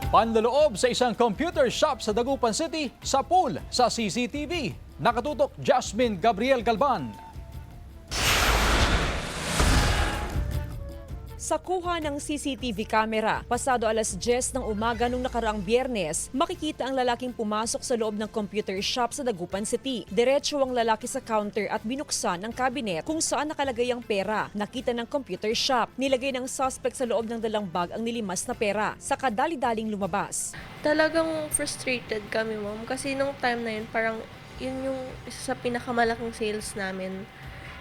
Panloloob sa isang computer shop sa Dagupan City sa pool sa CCTV. Nakatutok Jasmine Gabriel Galban. Sa kuha ng CCTV camera, pasado alas 10 ng umaga nung nakaraang Biyernes, makikita ang lalaking pumasok sa loob ng computer shop sa Dagupan City. Diretso ang lalaki sa counter at binuksan ang cabinet kung saan nakalagay ang pera. Nakita ng computer shop, nilagay ng suspect sa loob ng dalang bag ang nilimas na pera. Saka dali-daling lumabas. Talagang frustrated kami, ma'am. Kasi nung time na yun, parang yun yung isa sa pinakamalaking sales namin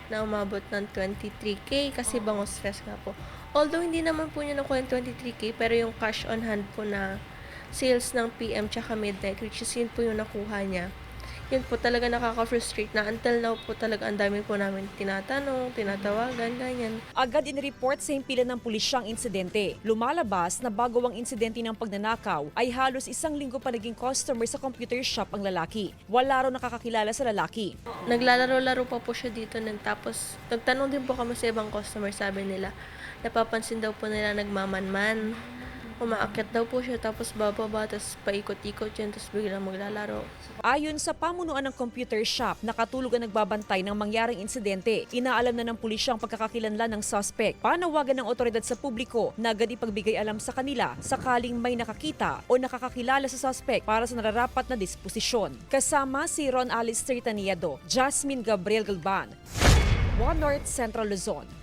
na umabot ng 23K kasi bango stress nga po. Although hindi naman po niya nakuha yung 23K, pero yung cash on hand po na sales ng PM tsaka midnight, which is yun po yung nakuha niya. Yun po talaga nakaka-frustrate na until now po talaga ang dami po namin tinatanong, tinatawagan, ganyan. Agad inireport sa himpilan ng pulisya ang insidente. Lumalabas na bago ang insidente ng pagnanakaw ay halos 1 linggo pa naging customer sa computer shop ang lalaki. Wala raw nakakakilala sa lalaki. Naglalaro-laro pa po siya dito nun, tapos nagtanong din po kami sa ibang customer, sabi nila, napapansin daw po nila nagmamanman. Umaakyat daw po siya, tapos bababa, tapos paikot-ikot yun, tapos biglang maglalaro. Ayon sa pamunuan ng computer shop, nakatulog ang nagbabantay ng mangyaring insidente. Inaalam na ng pulisya ang pagkakakilanlan ng suspect. Panawagan ng otoridad sa publiko na agad ipagbigay alam sa kanila sakaling may nakakita o nakakakilala sa suspect para sa nararapat na disposisyon. Kasama si Ron Alice Taniado, Jasmine Gabriel Galban, One North Central Luzon.